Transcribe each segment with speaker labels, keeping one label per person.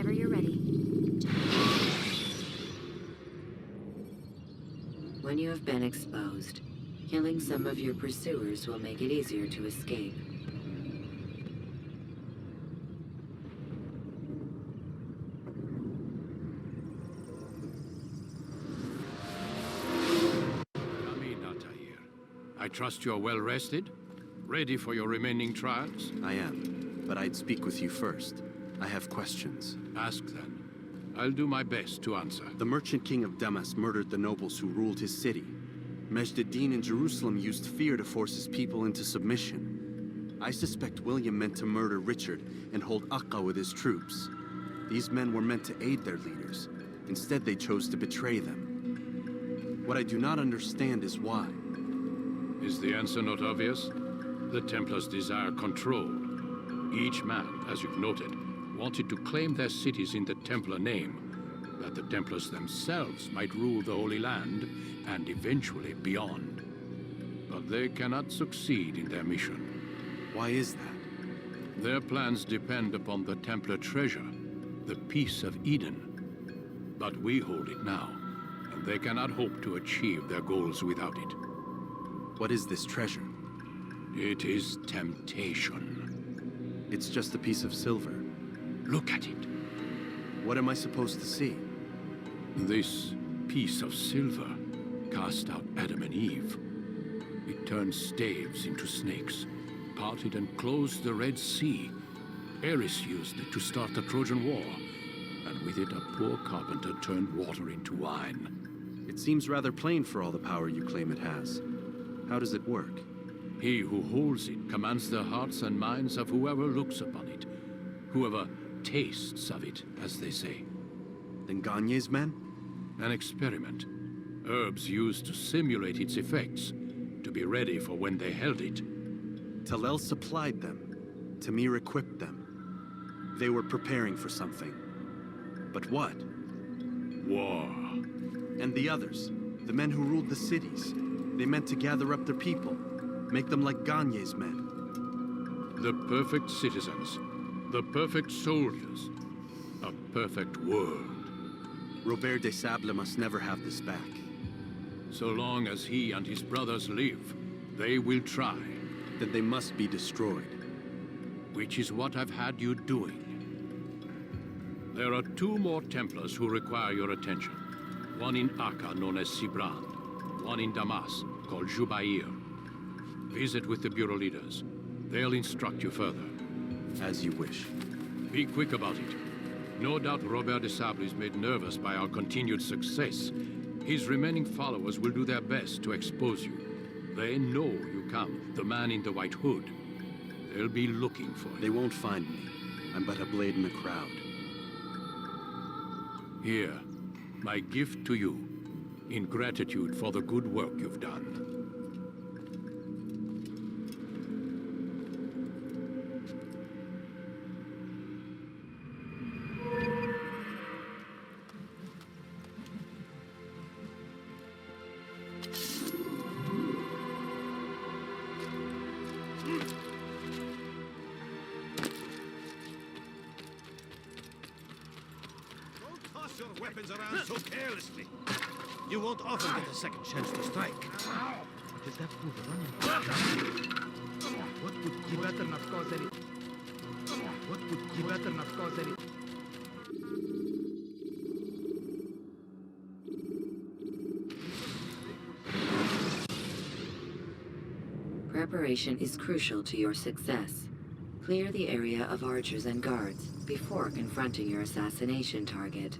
Speaker 1: whenever you're ready.
Speaker 2: When you have been exposed, killing some of your pursuers will make it easier to escape.
Speaker 3: I trust you're well rested? Ready for your remaining trials?
Speaker 4: I am, but I'd speak with you first. I have questions.
Speaker 3: Ask then. I'll do my best to answer.
Speaker 4: The merchant king of Damas murdered the nobles who ruled his city. Majd-ad-Din in Jerusalem used fear to force his people into submission. I suspect William meant to murder Richard and hold Akka with his troops. These men were meant to aid their leaders. Instead, they chose to betray them. What I do not understand is why.
Speaker 3: Is the answer not obvious? The Templars desire control. Each man, as you've noted, wanted to claim their cities in the Templar name, that the Templars themselves might rule the Holy Land, and eventually beyond. But they cannot succeed in their mission.
Speaker 4: Why is that?
Speaker 3: Their plans depend upon the Templar treasure, the Peace of Eden. But we hold it now, and they cannot hope to achieve their goals without it.
Speaker 4: What is this treasure?
Speaker 3: It is temptation.
Speaker 4: It's just a piece of silver.
Speaker 3: Look at it.
Speaker 4: What am I supposed to see?
Speaker 3: This piece of silver cast out Adam and Eve. It turned staves into snakes, parted and closed the Red Sea. Ares used it to start the Trojan War, and with it a poor carpenter turned water into wine.
Speaker 4: It seems rather plain for all the power you claim it has. How does it work?
Speaker 3: He who holds it commands the hearts and minds of whoever looks upon it, whoever tastes of it, as they say.
Speaker 4: Then Gagne's men?
Speaker 3: An experiment. Herbs used to simulate its effects, to be ready for when they held it.
Speaker 4: Talel supplied them. Tamir equipped them. They were preparing for something. But what?
Speaker 3: War.
Speaker 4: And the others, the men who ruled the cities, they meant to gather up their people, make them like Gagne's men.
Speaker 3: The perfect citizens, the perfect soldiers, a perfect world.
Speaker 4: Robert des Sables must never have this back.
Speaker 3: So long as he and his brothers live, they will try.
Speaker 4: Then they must be destroyed.
Speaker 3: Which is what I've had you doing. There are 2 more Templars who require your attention. One in Akka, known as Sibrand. One in Damas, called Jubair. Visit with the Bureau leaders. They'll instruct you further.
Speaker 4: As you wish.
Speaker 3: Be quick about it. No doubt Robert des Sables is made nervous by our continued success. His remaining followers will do their best to expose you. They know you come, the man in the white hood. They'll be looking for you.
Speaker 4: They won't find me. I'm but a blade in the crowd.
Speaker 3: Here, my gift to you, in gratitude for the good work you've done.
Speaker 5: Your weapons around so carelessly. You won't often get a second chance to strike.
Speaker 6: What is that fool running? What would he better not cause any? What would he better not cause any?
Speaker 2: Preparation is crucial to your success. Clear the area of archers and guards before confronting your assassination target.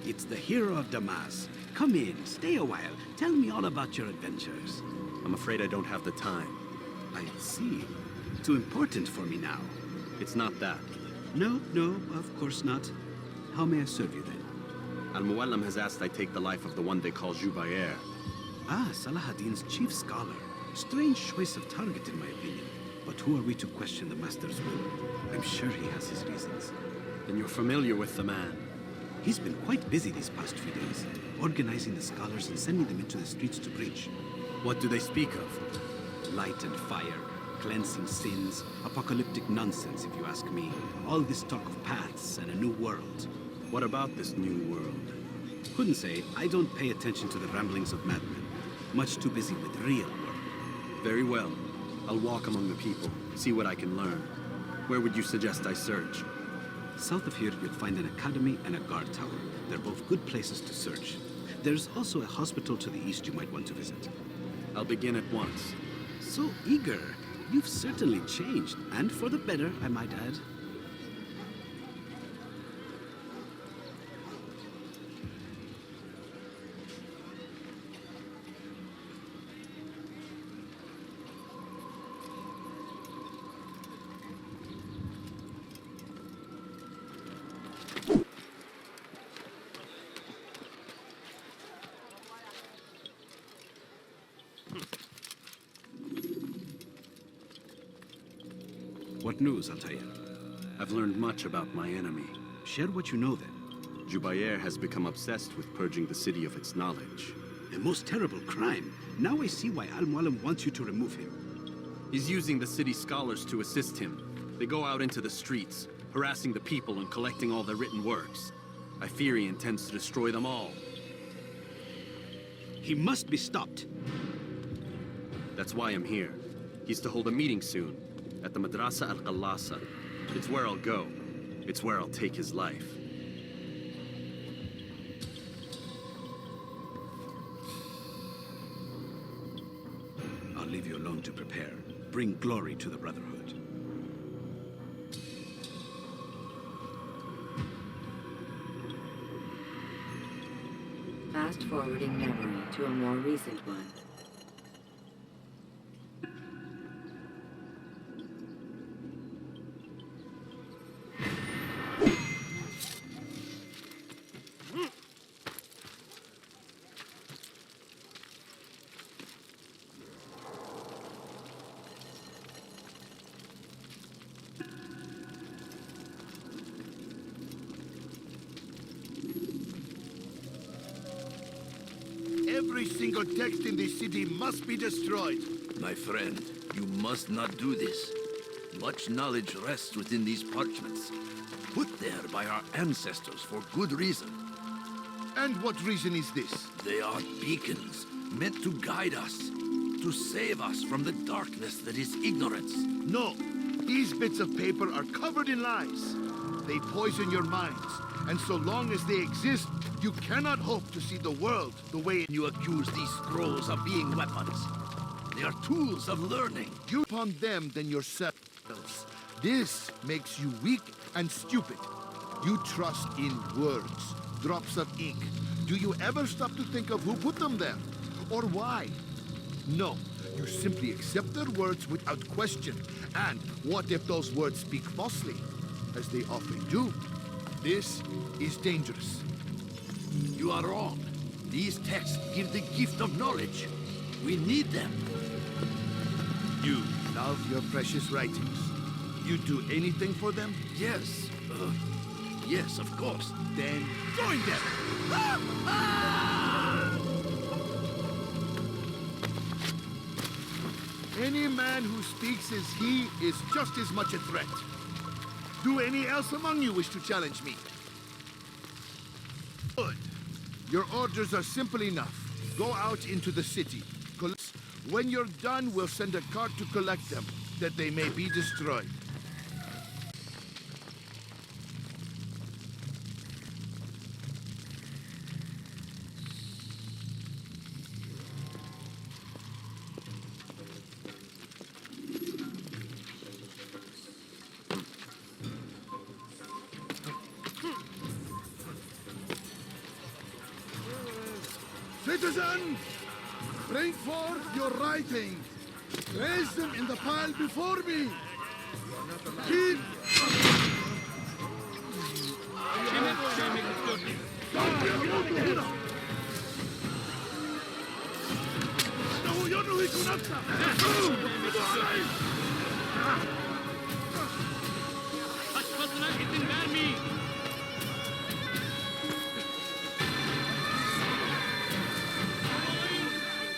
Speaker 7: It's the hero of Damas. Come in, stay a while. Tell me all about your adventures.
Speaker 4: I'm afraid I don't have the time.
Speaker 7: I see. Too important for me now.
Speaker 4: It's not that.
Speaker 7: No, of course not. How may I serve you then?
Speaker 4: Al-Muallim has asked I take the life of the one they call Jubair.
Speaker 7: Ah, Salahuddin's chief scholar. Strange choice of target, in my opinion. But who are we to question the Master's will? I'm sure he has his reasons.
Speaker 4: Then you're familiar with the man.
Speaker 7: He's been quite busy these past few days, organizing the scholars and sending them into the streets to preach.
Speaker 4: What do they speak of?
Speaker 7: Light and fire, cleansing sins, apocalyptic nonsense, if you ask me. All this talk of paths and a new world.
Speaker 4: What about this new world?
Speaker 7: Couldn't say. I don't pay attention to the ramblings of madmen. Much too busy with real work.
Speaker 4: Very well. I'll walk among the people, see what I can learn. Where would you suggest I search?
Speaker 7: South of here, you'll find an academy and a guard tower. They're both good places to search. There's also a hospital to the east you might want to visit.
Speaker 4: I'll begin at once.
Speaker 7: So eager. You've certainly changed, and for the better, I might add. What news, Altair?
Speaker 4: I've learned much about my enemy.
Speaker 7: Share what you know then.
Speaker 4: Jubair has become obsessed with purging the city of its knowledge.
Speaker 7: A most terrible crime. Now I see why Al-Mualim wants you to remove him.
Speaker 4: He's using the city scholars to assist him. They go out into the streets, harassing the people and collecting all their written works. I fear he intends to destroy them all.
Speaker 7: He must be stopped.
Speaker 4: That's why I'm here. He's to hold a meeting soon, at the Madrasa Al-Qallasa. It's where I'll go. It's where I'll take his life.
Speaker 7: I'll leave you alone to prepare. Bring glory to the Brotherhood.
Speaker 2: Fast-forwarding memory to a more recent one.
Speaker 5: Every single text in this city must be destroyed.
Speaker 1: My friend, you must not do this. Much knowledge rests within these parchments, put there by our ancestors for good reason.
Speaker 5: And what reason is this?
Speaker 1: They are beacons, meant to guide us, to save us from the darkness that is ignorance.
Speaker 5: No, these bits of paper are covered in lies. They poison your minds, and so long as they exist, you cannot hope to see the world the way
Speaker 1: You accuse these scrolls of being weapons. They are tools of learning.
Speaker 5: you upon them than yourselves. This makes you weak and stupid. You trust in words, drops of ink. Do you ever stop to think of who put them there? Or why? No, you simply accept their words without question. And what if those words speak falsely, as they often do? This is dangerous.
Speaker 1: You are wrong. These texts give the gift of knowledge. We need them.
Speaker 5: You love your precious writings. You'd do anything for them?
Speaker 1: Yes. Yes, of course.
Speaker 5: Then join them! Any man who speaks as he is just as much a threat. Do any else among you wish to challenge me? Good. Your orders are simple enough. Go out into the city. When you're done, we'll send a cart to collect them, that they may be destroyed. Citizen, bring forth your writings. Raise them in the pile before me! Keep...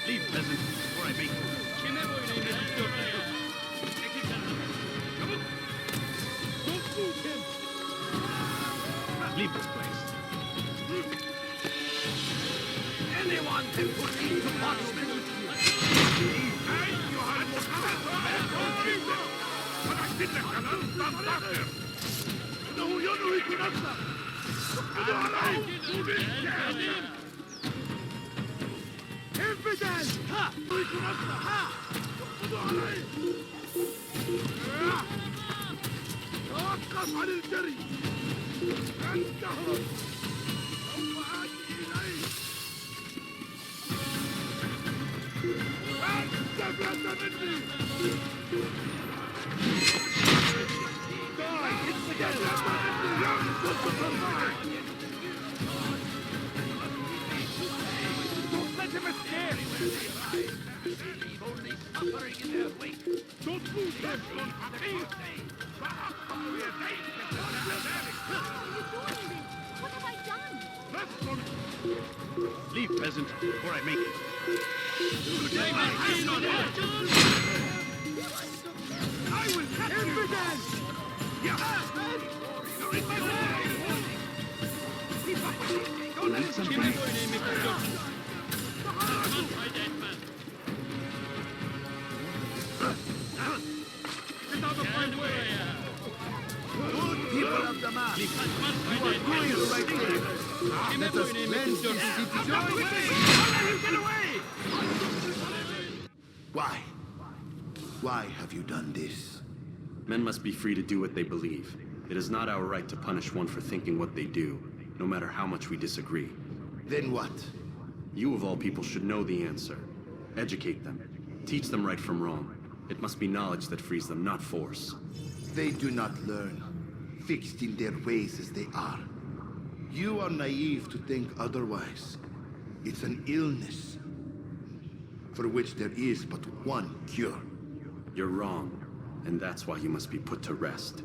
Speaker 3: Leave, peasant, before I make you. Leave this place.
Speaker 1: Anyone can put into parchment.
Speaker 5: توقف عن الجري انتهوا سوف آتي إليك استفدت مني استفدت مني ينقص الصباح
Speaker 1: Let him escape! Leave only suffering in their wake.
Speaker 5: Don't move that one!
Speaker 8: What have I done?
Speaker 3: Leave, peasant, before I make you.
Speaker 5: I will catch you! You're in my way!
Speaker 3: Don't let something...
Speaker 5: Good people of the mass, you are doing the right thing. Let us cleanse this city. Why? Why have you done this?
Speaker 4: Men must be free to do what they believe. It is not our right to punish one for thinking what they do, no matter how much we disagree.
Speaker 5: Then what?
Speaker 4: You of all people should know the answer. Educate them. Teach them right from wrong. It must be knowledge that frees them, not force.
Speaker 5: They do not learn, fixed in their ways as they are. You are naive to think otherwise. It's an illness for which there is but one cure.
Speaker 4: You're wrong, and that's why you must be put to rest.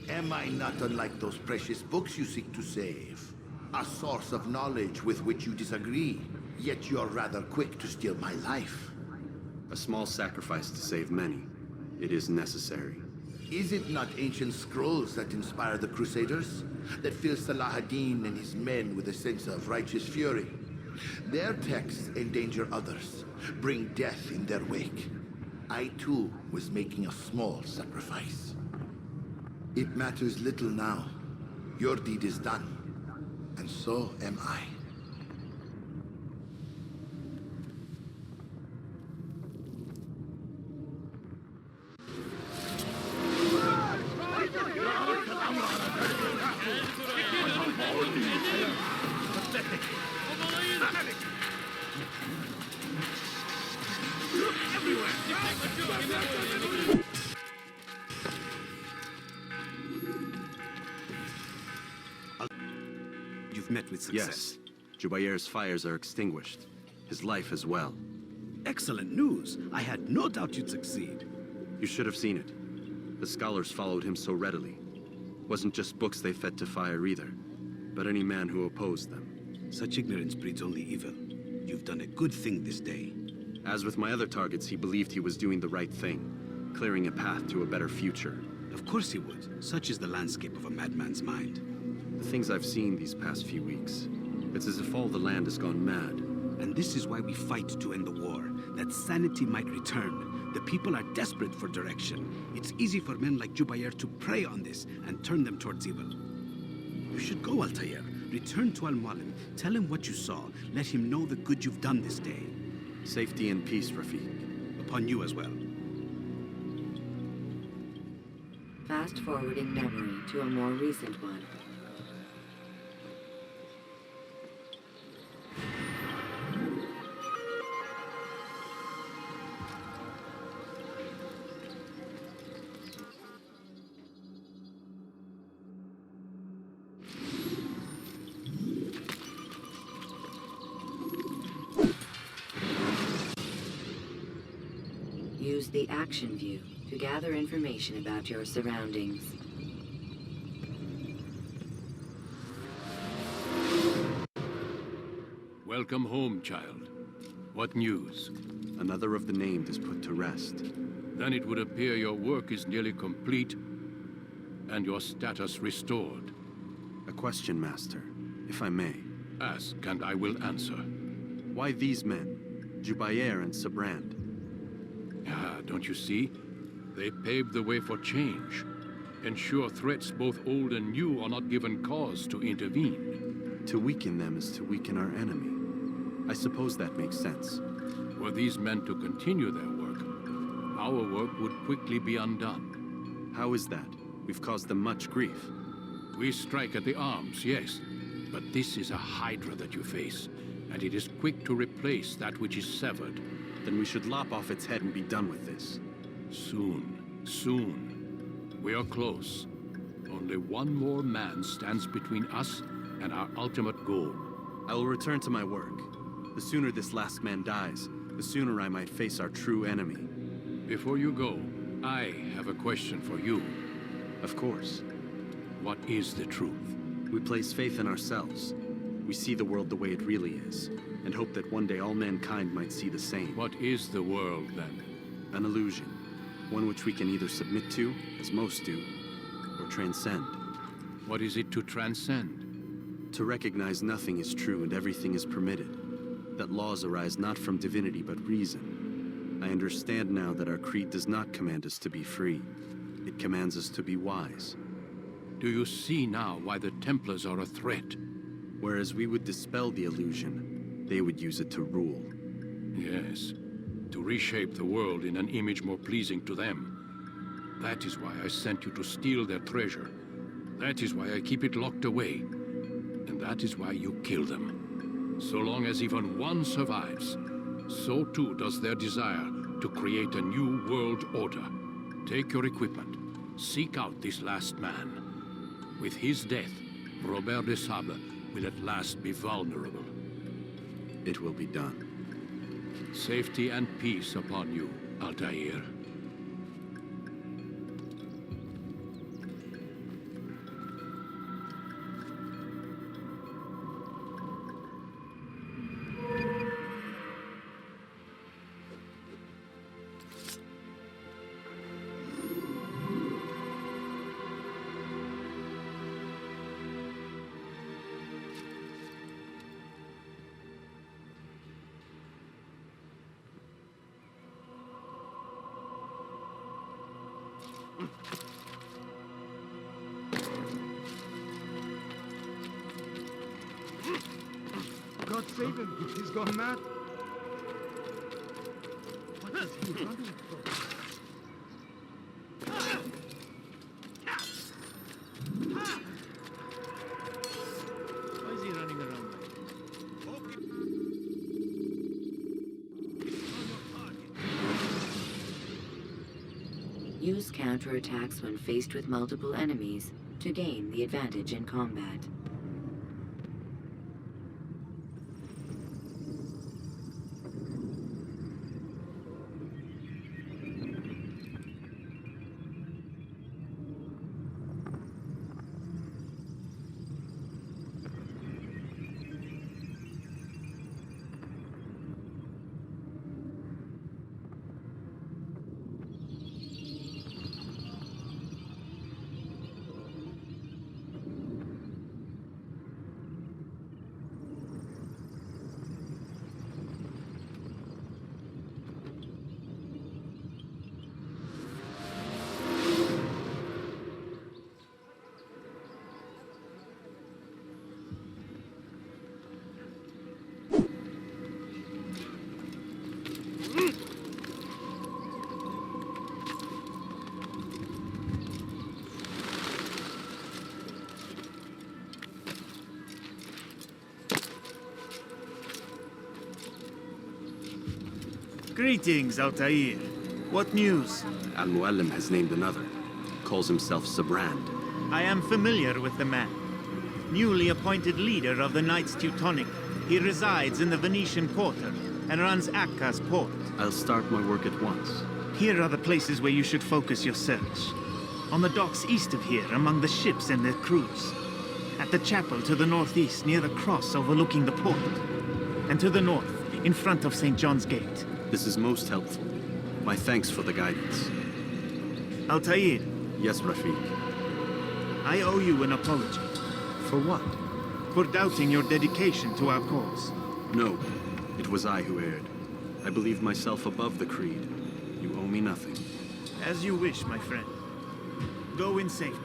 Speaker 5: Am I not unlike those precious books you seek to save? A source of knowledge with which you disagree, yet you're rather quick to steal my life.
Speaker 4: A small sacrifice to save many. It is necessary.
Speaker 5: Is it not ancient scrolls that inspire the Crusaders? That fill Salah ad-Din and his men with a sense of righteous fury? Their texts endanger others, bring death in their wake. I too was making a small sacrifice. It matters little now. Your deed is done, and so am I.
Speaker 7: You've met with success.
Speaker 4: Yes, Jubayr's fires are extinguished. His life as well.
Speaker 7: Excellent news. I had no doubt you'd succeed.
Speaker 4: You should have seen it. The scholars followed him so readily. Wasn't just books they fed to fire either, but any man who opposed them.
Speaker 7: Such ignorance breeds only evil. You've done a good thing this day.
Speaker 4: As with my other targets, he believed he was doing the right thing, clearing a path to a better future.
Speaker 7: Of course he would. Such is the landscape of a madman's mind.
Speaker 4: The things I've seen these past few weeks, it's as if all the land has gone mad.
Speaker 7: And this is why we fight to end the war, that sanity might return. The people are desperate for direction. It's easy for men like Jubayr to prey on this and turn them towards evil. You should go, Altair. Return to Al-Mualim. Tell him what you saw. Let him know the good you've done this day.
Speaker 4: Safety and peace, Rafiq.
Speaker 7: Upon you as well.
Speaker 2: Fast-forwarding memory to a more recent one. Use the action view to gather information about your surroundings.
Speaker 3: Welcome home, child. What news?
Speaker 4: Another of the named is put to rest.
Speaker 3: Then it would appear your work is nearly complete and your status restored.
Speaker 4: A question, Master, if I may.
Speaker 3: Ask, and I will answer.
Speaker 4: Why these men, Jubayer and Sabrand?
Speaker 3: Ah, don't you see? They paved the way for change. Ensure threats both old and new are not given cause to intervene.
Speaker 4: To weaken them is to weaken our enemy. I suppose that makes sense.
Speaker 3: Were these men to continue their work, our work would quickly be undone.
Speaker 4: How is that? We've caused them much grief.
Speaker 3: We strike at the arms, yes, but this is a hydra that you face, and it is quick to replace that which is severed.
Speaker 4: Then we should lop off its head and be done with this.
Speaker 3: Soon, soon. We are close. Only one more man stands between us and our ultimate goal.
Speaker 4: I will return to my work. The sooner this last man dies, the sooner I might face our true enemy.
Speaker 3: Before you go, I have a question for you.
Speaker 4: Of course.
Speaker 3: What is the truth?
Speaker 4: We place faith in ourselves. We see the world the way it really is, and hope that one day all mankind might see the same.
Speaker 3: What is the world, then?
Speaker 4: An illusion. One which we can either submit to, as most do, or transcend.
Speaker 3: What is it to transcend?
Speaker 4: To recognize nothing is true and everything is permitted. That laws arise not from divinity but reason. I understand now that our creed does not command us to be free. It commands us to be wise.
Speaker 3: Do you see now why the Templars are a threat?
Speaker 4: Whereas we would dispel the illusion, they would use it to rule.
Speaker 3: Yes, to reshape the world in an image more pleasing to them. That is why I sent you to steal their treasure. That is why I keep it locked away. And that is why you kill them. So long as even one survives, so too does their desire to create a new world order. Take your equipment. Seek out this last man. With his death, Robert de Sable will at last be vulnerable.
Speaker 4: It will be done.
Speaker 3: Safety and peace upon you, Altair.
Speaker 6: God save him! He's gone mad! What is he running for? Why is he running around like that?
Speaker 2: Use counterattacks when faced with multiple enemies to gain the advantage in combat.
Speaker 9: Greetings, Altair. What news?
Speaker 4: Al-Mualim has named another. Calls himself Sabrand.
Speaker 9: I am familiar with the man. Newly appointed leader of the Knights Teutonic, he resides in the Venetian Quarter and runs Akka's port.
Speaker 4: I'll start my work at once.
Speaker 9: Here are the places where you should focus your search. On the docks east of here, among the ships and their crews. At the chapel to the northeast, near the cross overlooking the port. And to the north, in front of St. John's Gate.
Speaker 4: This is most helpful. My thanks for the guidance.
Speaker 9: Altair,
Speaker 4: Yes, Rafiq.
Speaker 9: I owe you an apology.
Speaker 4: For what?
Speaker 9: For doubting your dedication to our cause.
Speaker 4: No, it was I who erred. I believed myself above the creed. You owe me nothing.
Speaker 9: As you wish, my friend. Go in safety.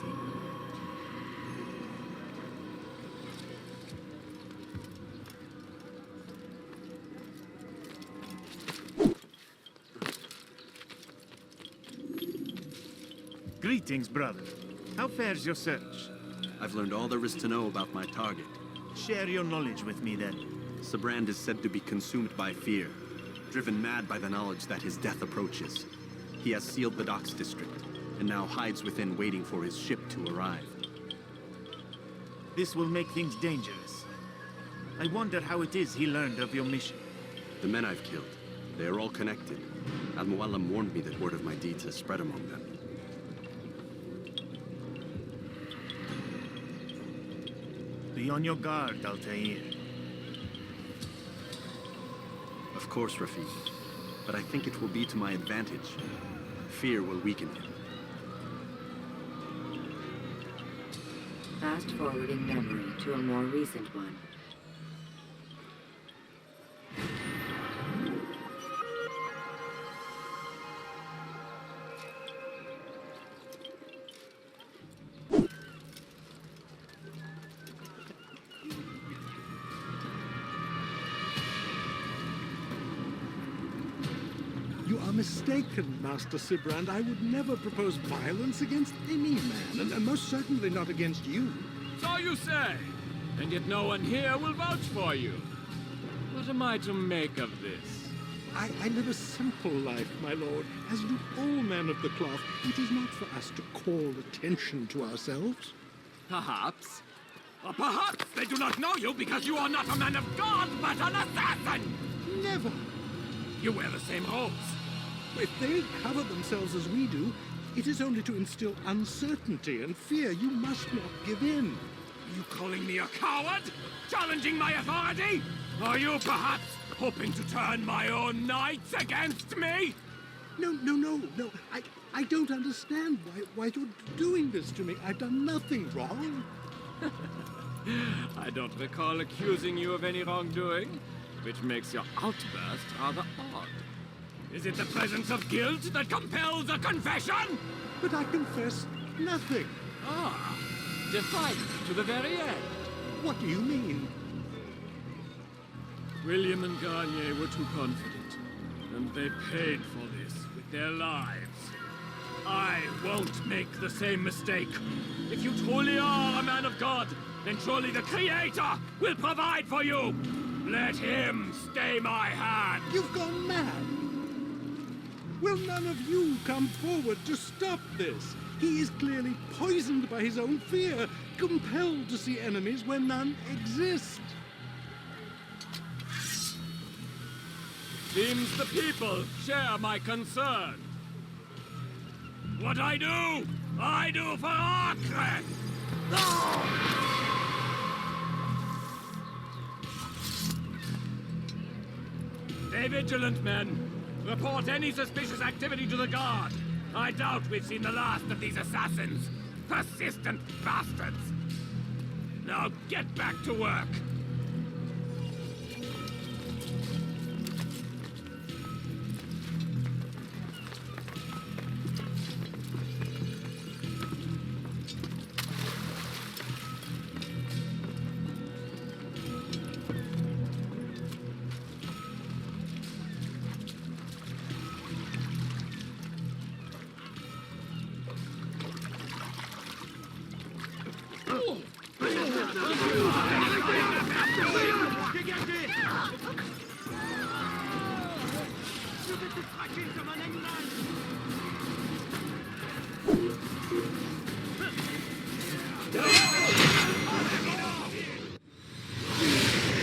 Speaker 9: Greetings, brother. How fares your search?
Speaker 4: I've learned all there is to know about my target.
Speaker 9: Share your knowledge with me, then.
Speaker 4: Sibrand is said to be consumed by fear, driven mad by the knowledge that his death approaches. He has sealed the docks district, and now hides within waiting for his ship to arrive.
Speaker 9: This will make things dangerous. I wonder how it is he learned of your mission.
Speaker 4: The men I've killed, they are all connected. Al-Mualim warned me that word of my deeds has spread among them.
Speaker 9: Be on your guard, Altair.
Speaker 4: Of course, Rafiq. But I think it will be to my advantage. Fear will weaken him.
Speaker 2: Fast-forwarding memory to a more recent one.
Speaker 10: You are mistaken, Master Sibrand. I would never propose violence against any man, and most certainly not against you.
Speaker 11: So you say, and yet no one here will vouch for you. What am I to make of this?
Speaker 10: I live a simple life, my lord, as do all men of the cloth. It is not for us to call attention to ourselves.
Speaker 11: Perhaps. Or perhaps they do not know you because you are not a man of God, but an assassin!
Speaker 10: Never.
Speaker 11: You wear the same robes.
Speaker 10: If they cover themselves as we do, it is only to instill uncertainty and fear. You must not give in.
Speaker 11: Are you calling me a coward? Challenging my authority? Are you perhaps hoping to turn my own knights against me?
Speaker 10: No. I don't understand why you're doing this to me. I've done nothing wrong.
Speaker 11: I don't recall accusing you of any wrongdoing, which makes your outburst rather odd. Is it the presence of guilt that compels a confession?
Speaker 10: But I confess nothing.
Speaker 11: Ah, defiant to the very end.
Speaker 10: What do you mean?
Speaker 11: William and Garnier were too confident, and they paid for this with their lives. I won't make the same mistake. If you truly are a man of God, then surely the Creator will provide for you. Let him stay my hand.
Speaker 10: You've gone mad. Will none of you come forward to stop this? He is clearly poisoned by his own fear, compelled to see enemies where none exist.
Speaker 11: Seems the people share my concern. What I do for Arkren! Stay vigilant, men. Report any suspicious activity to the guard. I doubt we've seen the last of these assassins. Persistent bastards. Now get back to work.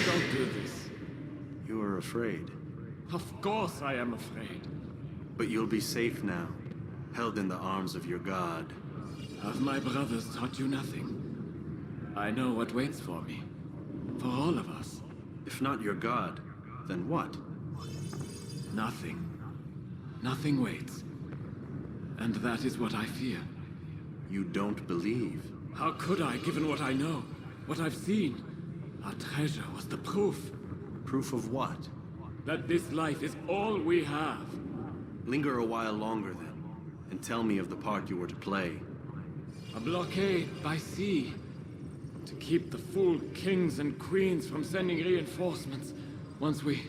Speaker 11: Don't do this.
Speaker 4: You are afraid.
Speaker 11: Of course I am afraid.
Speaker 4: But you'll be safe now, held in the arms of your god.
Speaker 11: Have my brothers taught you nothing? I know what waits for me. For all of us.
Speaker 4: If not your god, then what?
Speaker 11: Nothing. Nothing waits. And that is what I fear.
Speaker 4: You don't believe.
Speaker 11: How could I, given what I know? What I've seen? Our treasure was the proof.
Speaker 4: Proof of what?
Speaker 11: That this life is all we have.
Speaker 4: Linger a while longer then, and tell me of the part you were to play.
Speaker 11: A blockade by sea. To keep the fool kings and queens from sending reinforcements. Once we...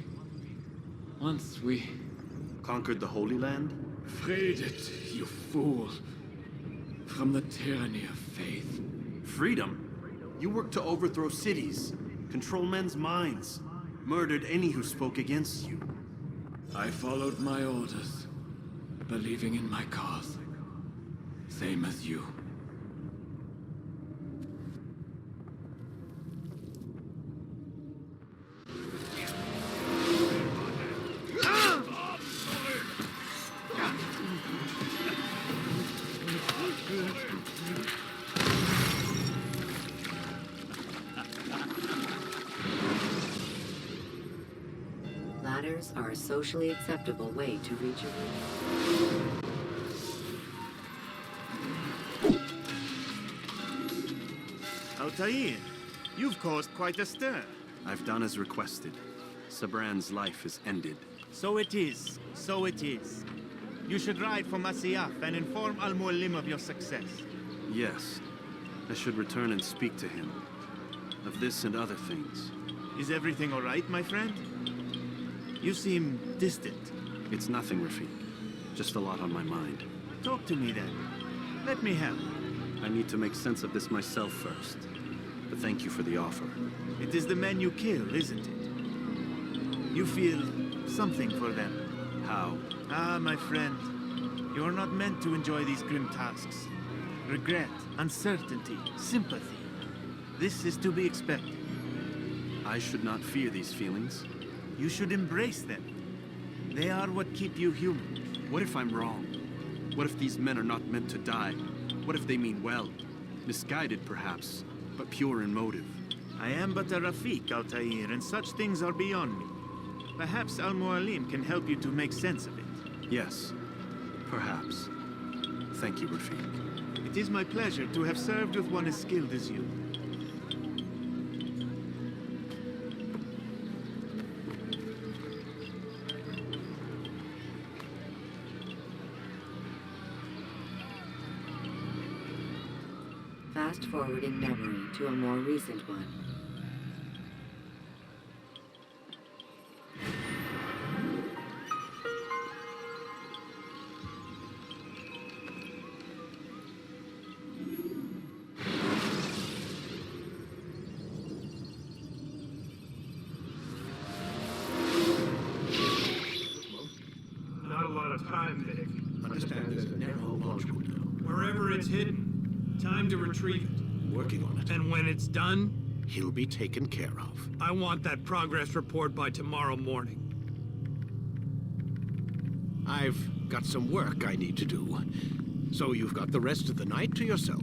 Speaker 4: Conquered the Holy Land?
Speaker 11: Freed it, you fool. From the tyranny of faith.
Speaker 4: Freedom? You worked to overthrow cities, control men's minds, murdered any who spoke against you.
Speaker 11: I followed my orders, believing in my cause. Same as you.
Speaker 2: Ladders are a socially acceptable way to reach a room.
Speaker 9: Altair, you've caused quite a stir.
Speaker 4: I've done as requested. Sabran's life is ended.
Speaker 9: So it is. So it is. You should ride for Masyaf and inform Al-Mualim of your success.
Speaker 4: Yes. I should return and speak to him. Of this and other things.
Speaker 9: Is everything all right, my friend? You seem distant.
Speaker 4: It's nothing, Rafik. Just a lot on my mind.
Speaker 9: Talk to me then. Let me help.
Speaker 4: I need to make sense of this myself first. But thank you for the offer.
Speaker 9: It is the men you kill, isn't it? You feel something for them.
Speaker 4: How?
Speaker 9: Ah, my friend. You are not meant to enjoy these grim tasks. Regret, uncertainty, sympathy. This is to be expected.
Speaker 4: I should not fear these feelings.
Speaker 9: You should embrace them. They are what keep you human.
Speaker 4: What if I'm wrong? What if these men are not meant to die? What if they mean well? Misguided, perhaps, but pure in motive.
Speaker 9: I am but a Rafik, Altair, and such things are beyond me. Perhaps Al-Mualim can help you to make sense of it.
Speaker 4: Yes, perhaps. Thank you, Rafik.
Speaker 9: It is my pleasure to have served with one as skilled as you.
Speaker 2: Fast-forwarding memory to a more recent one.
Speaker 6: Not a lot of time, Vic.
Speaker 1: Understand there's a narrow launch window.
Speaker 6: Wherever it's hidden, time to retrieve it.
Speaker 1: Working on it.
Speaker 6: And when it's done,
Speaker 1: He'll be taken care of.
Speaker 6: I want that progress report by tomorrow morning.
Speaker 1: I've got some work I need to do. So you've got the rest of the night to yourself.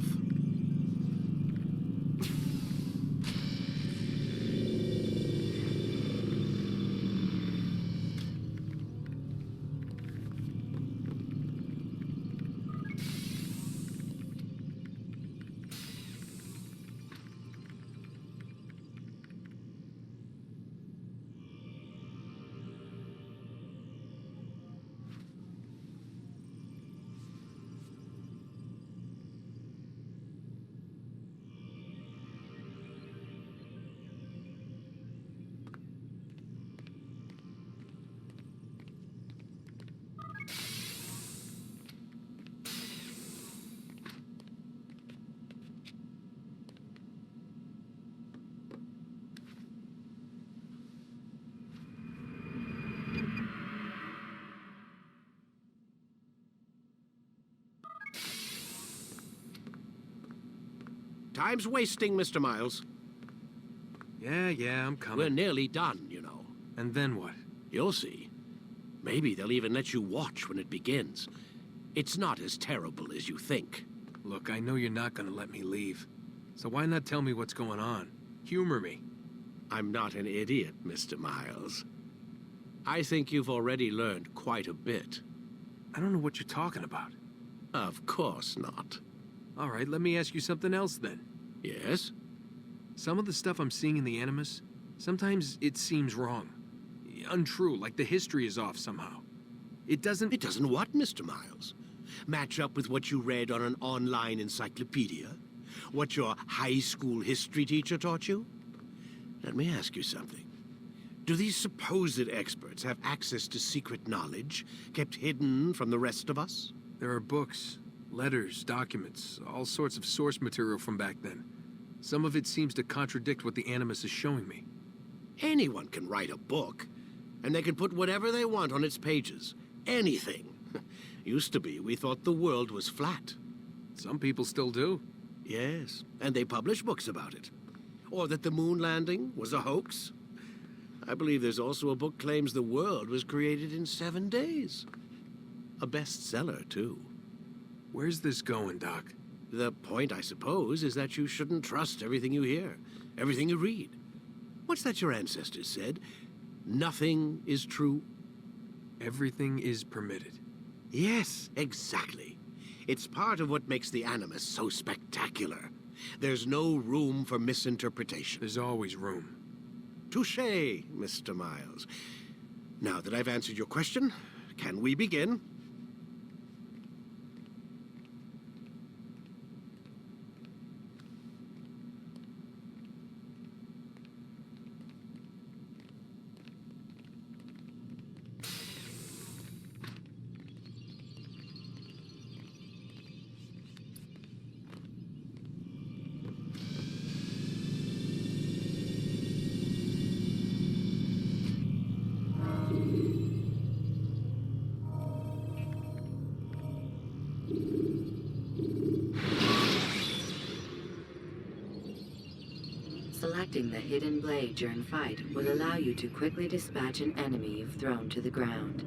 Speaker 1: Time's wasting, Mr. Miles.
Speaker 6: Yeah, I'm coming.
Speaker 1: We're nearly done, you know.
Speaker 6: And then what?
Speaker 1: You'll see.
Speaker 12: Maybe they'll even let you watch when it begins. It's not as terrible as you think.
Speaker 6: Look, I know you're not gonna let me leave. So why not tell me what's going on? Humor me.
Speaker 12: I'm not an idiot, Mr. Miles. I think you've already learned quite a bit.
Speaker 6: I don't know what you're talking about.
Speaker 12: Of course not.
Speaker 6: All right, let me ask you something else then.
Speaker 12: Yes?
Speaker 6: Some of the stuff I'm seeing in the Animus, sometimes it seems wrong. Untrue, like the history is off somehow. It doesn't...
Speaker 12: It doesn't what, Mr. Miles? Match up with what you read on an online encyclopedia? What your high school history teacher taught you? Let me ask you something. Do these supposed experts have access to secret knowledge kept hidden from the rest of us?
Speaker 6: There are books, letters, documents, all sorts of source material from back then. Some of it seems to contradict what the Animus is showing me.
Speaker 12: Anyone can write a book, and they can put whatever they want on its pages. Anything. Used to be, we thought the world was flat.
Speaker 6: Some people still do.
Speaker 12: Yes, and they publish books about it. Or that the moon landing was a hoax. I believe there's also a book claims the world was created in 7 days. A bestseller, too.
Speaker 6: Where's this going, Doc?
Speaker 12: The point, I suppose, is that you shouldn't trust everything you hear, everything you read. What's that your ancestors said? Nothing is true?
Speaker 6: Everything is permitted.
Speaker 12: Yes, exactly. It's part of what makes the Animus so spectacular. There's no room for misinterpretation.
Speaker 6: There's always room.
Speaker 12: Touché, Mr. Miles. Now that I've answered your question, can we begin?
Speaker 2: Selecting the hidden blade during fight will allow you to quickly dispatch an enemy you've thrown to the ground.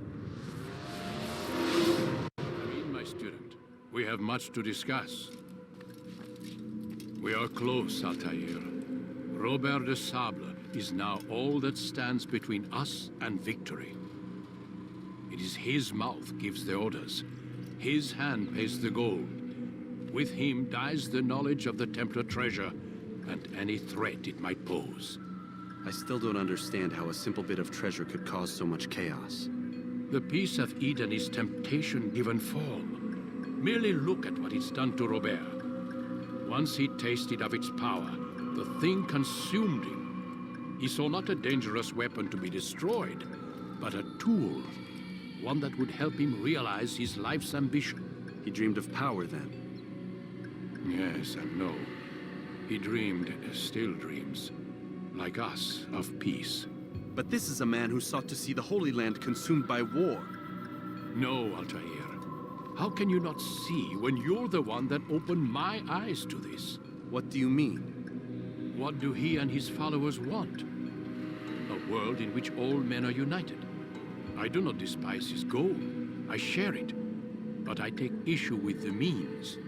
Speaker 3: Amin, my student, we have much to discuss. We are close, Altair. Robert de Sable is now all that stands between us and victory. It is his mouth gives the orders. His hand pays the gold. With him dies the knowledge of the Templar treasure and any threat it might pose.
Speaker 4: I still don't understand how a simple bit of treasure could cause so much chaos.
Speaker 3: The peace of Eden is temptation given form. Merely look at what it's done to Robert. Once he tasted of its power, the thing consumed him. He saw not a dangerous weapon to be destroyed, but a tool. One that would help him realize his life's ambition.
Speaker 4: He dreamed of power then?
Speaker 3: Yes and no. He dreamed, still dreams, like us, of peace.
Speaker 4: But this is a man who sought to see the Holy Land consumed by war.
Speaker 3: No, Altair. How can you not see when you're the one that opened my eyes to this?
Speaker 4: What do you mean?
Speaker 3: What do he and his followers want? A world in which all men are united. I do not despise his goal. I share it. But I take issue with the means.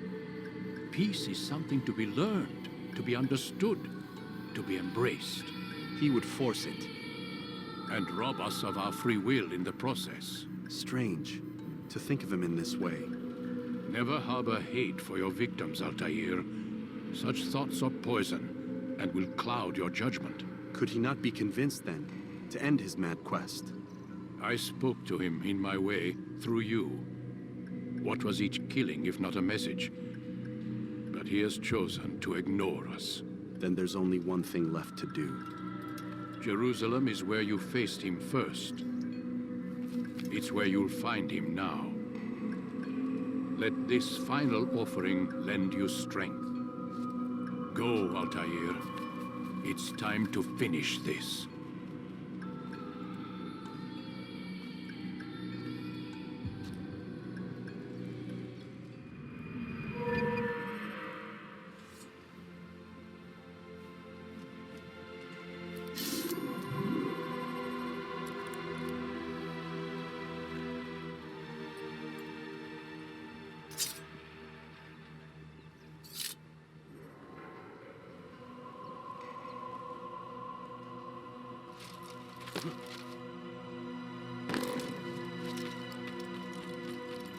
Speaker 3: Peace is something to be learned, to be understood, to be embraced.
Speaker 4: He would force it.
Speaker 3: And rob us of our free will in the process.
Speaker 4: Strange, to think of him in this way.
Speaker 3: Never harbor hate for your victims, Altair. Such thoughts are poison, and will cloud your judgment.
Speaker 4: Could he not be convinced, then, to end his mad quest?
Speaker 3: I spoke to him in my way, through you. What was each killing if not a message? But he has chosen to ignore us.
Speaker 4: Then there's only one thing left to do.
Speaker 3: Jerusalem is where you faced him first. It's where you'll find him now. Let this final offering lend you strength. Go, Altair. It's time to finish this.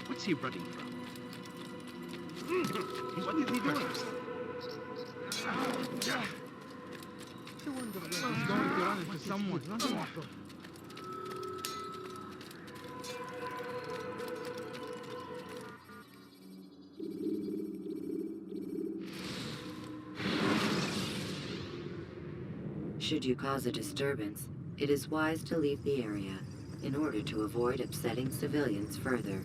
Speaker 6: What's he running from? What is he doing? He's going to run into someone.
Speaker 2: Should you cause a disturbance, it is wise to leave the area in order to avoid upsetting civilians further.